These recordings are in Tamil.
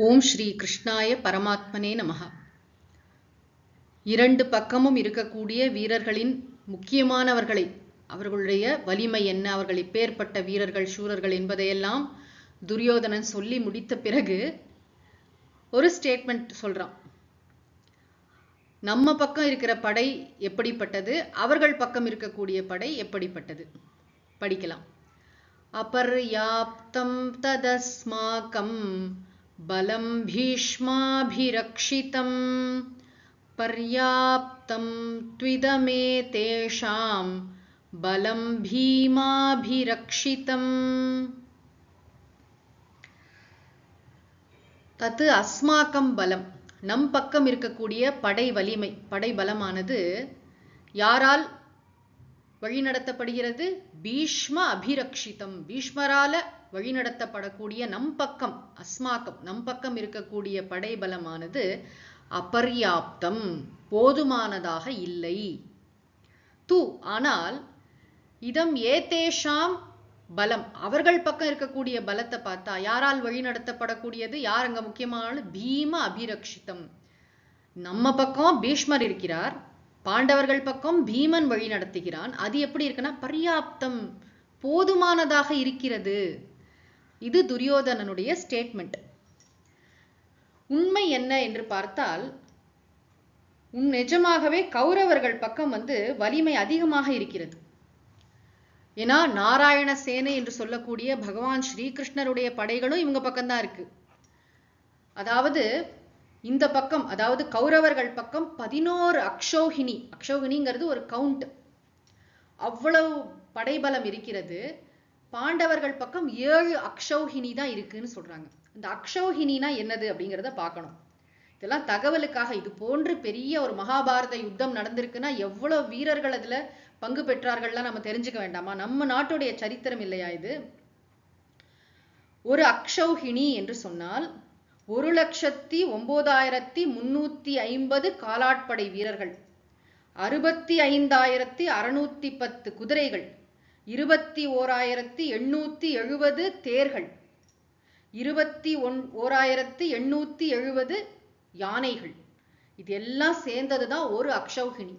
ஓம் ஸ்ரீ கிருஷ்ணாய பரமாத்மனே நமஹ. இரண்டு பக்கமும் இருக்கக்கூடிய வீரர்களின் முக்கியமானவர்களை, அவர்களுடைய வலிமை என்ன, அவர்கள் எப்பேற்பட்ட வீரர்கள் சூரர்கள் என்பதையெல்லாம் துரியோதனன் சொல்லி முடித்த பிறகு ஒரு ஸ்டேட்மெண்ட் சொல்றான். நம்ம பக்கம் இருக்கிற படை எப்படிப்பட்டது, அவர்கள் பக்கம் இருக்கக்கூடிய படை எப்படிப்பட்டது படிக்கலாம். அபர்யாப்தம் ததஸ்மாகம் பலம் பீஷ்மாபிரக்ஷிதம் பர்யாப்தம் த்விதமே தேஷாம் பலம் பீமாபிரக்ஷிதம். தத்து அஸ்மாக்கம் பலம், நம் பக்கம் இருக்கக்கூடிய படை வலிமை, படை பலமானது யாரால் வழிநடத்தப்படுகிறது? பீஷ்ம அபிரக்ஷிதம், பீஷ்மரால வழிநடத்தப்படக்கூடிய நம் பக்கம், அஸ்மாக்கம் நம் பக்கம் இருக்கக்கூடிய படை பலமானது அபர்யாப்தம், போதுமானதாக இல்லை. தூ ஆனால் இதம் ஏதேஷாம் பலம், அவர்கள் பக்கம் இருக்கக்கூடிய பலத்தை பார்த்தா யாரால் வழிநடத்தப்படக்கூடியது? யார் அங்க முக்கியமான? பீம அபிரக்ஷிதம். நம்ம பக்கம் பீஷ்மர் இருக்கிறார், பாண்டவர்கள் பக்கம் பீமன் வழி நடத்துகிறான். அது எப்படி இருக்குன்னா பர்யாப்தம், போதுமானதாக இருக்கிறது. இது துரியோதனனுடைய ஸ்டேட்மெண்ட். உண்மை என்ன என்று பார்த்தால், நிஜமாகவே கௌரவர்கள் பக்கம் வலிமை அதிகமாக இருக்கிறது. ஏன்னா நாராயண சேனை என்று சொல்லக்கூடிய பகவான் ஸ்ரீகிருஷ்ணருடைய படைகளும் இவங்க பக்கம்தான் இருக்கு. அதாவது இந்த பக்கம், அதாவது கௌரவர்கள் பக்கம் 11 அக்ஷௌஹிணி, அக்ஷௌஹிணிங்கிறது ஒரு கவுண்ட், அவ்வளவு படைபலம் இருக்கிறது. பாண்டவர்கள் பக்கம் 7 அக்ஷௌஹிணி தான் இருக்குன்னு சொல்றாங்க. இந்த அக்ஷௌஹிணினா என்னது அப்படிங்கிறத பார்க்கணும். இதெல்லாம் தகவலுக்காக. இது போன்று பெரிய ஒரு மகாபாரத யுத்தம் நடந்திருக்குன்னா எவ்வளவு வீரர்கள் அதுல பங்கு பெற்றார்கள்லாம் நம்ம தெரிஞ்சுக்க வேண்டாமா? நம்ம நாட்டுடைய சரித்திரம் இல்லையா இது? ஒரு அக்ஷௌஹிணி என்று சொன்னால் 1,09,350 காலாட்படை வீரர்கள், 65,610 குதிரைகள், 21,870 தேர்கள், 21,870 யானைகள். இது எல்லாம் சேர்ந்ததுதான் ஒரு அக்ஷௌஹிணி.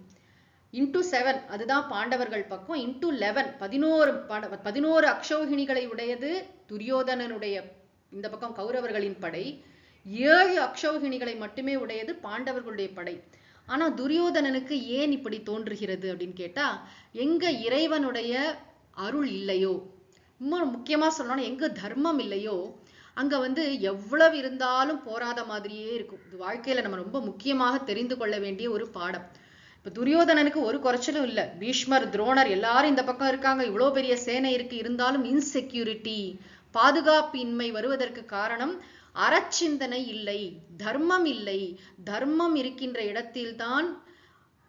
இன்டூ 7 அதுதான் பாண்டவர்கள் பக்கம், இன்டூ 11 11 அக்ஷௌஹிணிகளை உடையது துரியோதனனுடைய இந்த பக்கம் கௌரவர்களின் படை. 7 அக்ஷௌஹிணிகளை மட்டுமே உடையது பாண்டவர்களுடைய படை. ஆனா துரியோதனனுக்கு ஏன் இப்படி தோன்றுகிறது அப்படின்னு கேட்டா, எங்க இறைவனுடைய அருள் இல்லையோ, முக்கியமா சொல்லணும் எங்க தர்மம் இல்லையோ, அங்க எவ்வளவு இருந்தாலும் போராத மாதிரியே இருக்கும். இது வாழ்க்கையில நம்ம ரொம்ப முக்கியமாக தெரிந்து கொள்ள வேண்டிய ஒரு பாடம். இப்ப துரியோதனனுக்கு ஒரு குறைச்சலும் இல்லை. பீஷ்மர், துரோணர் எல்லாரும் இந்த பக்கம் இருக்காங்க, இவ்வளவு பெரிய சேனை இருக்கு, இருந்தாலும் இன்செக்யூரிட்டி, பாதுகாப்பின்மை வருவதற்கு காரணம் அறச்சிந்தனை இல்லை, தர்மம் இல்லை. தர்மம் இருக்கின்ற இடத்தில்தான்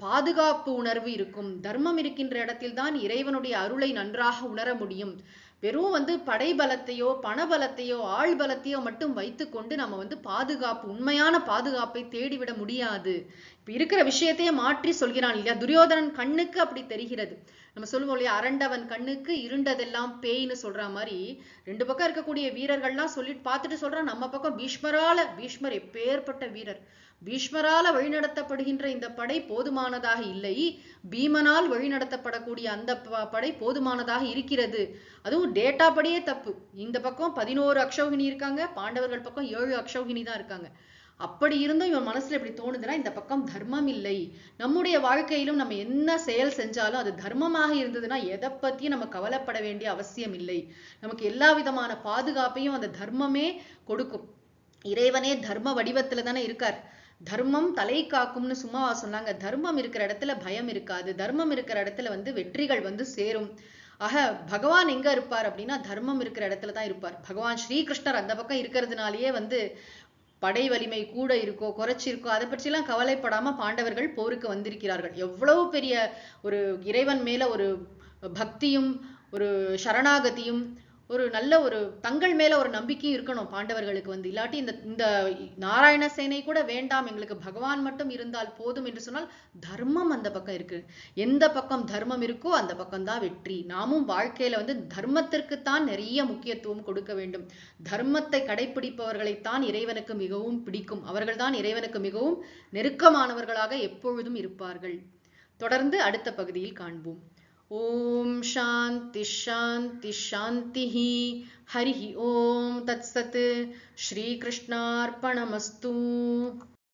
பாதுகாப்பு உணர்வு இருக்கும். தர்மம் இருக்கின்ற இடத்தில்தான் இறைவனுடைய அருளை நன்றாக உணர முடியும். வெறும் படை பலத்தையோ பண பலத்தையோ ஆள் பலத்தையோ மட்டும் வைத்துக்கொண்டு நம்ம பாதுகாப்பு, உண்மையான பாதுகாப்பை தேடிவிட முடியாது. இப்ப இருக்கிற விஷயத்தையே மாற்றி சொல்கிறான் இல்லையா? துரியோதனன் கண்ணுக்கு அப்படி தெரிகிறது. நம்ம சொல்லுவோம் இல்லையா, அரண்டவன் கண்ணுக்கு இருண்டதெல்லாம் பேய்னு சொல்ற மாதிரி, ரெண்டு பக்கம் இருக்கக்கூடிய வீரர்கள்லாம் சொல்லிட்டு பார்த்துட்டு சொல்றான், நம்ம பக்கம் பீஷ்மர் எப்பேற்பட்ட வீரர், பீஷ்மரால வழிநடத்தப்படுகின்ற இந்த படை போதுமானதாக இல்லை, பீமனால் வழிநடத்தப்படக்கூடிய அந்த படை போதுமானதாக இருக்கிறது. அதுவும் டேட்டா படியே தப்பு. இந்த பக்கம் 11 அக்ஷௌஹிணி இருக்காங்க, பாண்டவர்கள் பக்கம் 7 அக்ஷௌஹிணி தான் இருக்காங்க. அப்படி இருந்தும் இவன் மனசுல இப்படி தோணுதுன்னா இந்த பக்கம் தர்மம் இல்லை. நம்முடைய வாழ்க்கையிலும் நம்ம என்ன செயல் செஞ்சாலும் அது தர்மமாக இருந்ததுன்னா எதை பத்தியும் நம்ம கவலைப்பட வேண்டிய அவசியம் இல்லை. நமக்கு எல்லா விதமான பாதுகாப்பையும் அந்த தர்மமே கொடுக்கும். இறைவனே தர்ம வடிவத்துல தானே இருக்கார். தர்மம் தலை காக்கும்னு சும்மாவா சொன்னாங்க? தர்மம் இருக்கிற இடத்துல பயம் இருக்காது, தர்மம் இருக்கிற இடத்துல வெற்றிகள் சேரும். ஆக பகவான் எங்க இருப்பார் அப்படின்னா தர்மம் இருக்கிற இடத்துல தான் இருப்பார். பகவான் ஸ்ரீகிருஷ்ணர் அந்த பக்கம் இருக்கிறதுனாலேயே படை வலிமை கூட இருக்கோ குறைச்சிருக்கோ அதை பற்றிலாம் கவலைப்படாம பாண்டவர்கள் போருக்கு வந்திருக்கிறார்கள். எவ்வளவு பெரிய ஒரு இறைவன் மேல ஒரு பக்தியும் ஒரு சரணாகதியும் ஒரு நல்ல ஒரு தங்கள் மேல ஒரு நம்பிக்கையும் இருக்கணும் பாண்டவர்களுக்கு வந்து. இல்லாட்டி இந்த நாராயண சேனை கூட வேண்டாம், எங்களுக்கு பகவான் மட்டும் இருந்தால் போதும் என்று சொன்னால் தர்மம் அந்த பக்கம் இருக்கு. எந்த பக்கம் தர்மம் இருக்கோ அந்த பக்கம்தான் வெற்றி. நாமும் வாழ்க்கையில வந்து தர்மத்திற்குத்தான் நிறைய முக்கியத்துவம் கொடுக்க வேண்டும். தர்மத்தை கடைபிடிப்பவர்களைத்தான் இறைவனுக்கு மிகவும் பிடிக்கும். அவர்கள்தான் இறைவனுக்கு மிகவும் நெருக்கமானவர்களாக எப்பொழுதும் இருப்பார்கள். தொடர்ந்து அடுத்த பகுதியில் காண்போம். ஓம் சாந்தி சாந்தி சாந்திஹி. ஹரிஹி ஓம் தத்சத். ஸ்ரீ கிருஷ்ணார்ப்பணமஸ்து.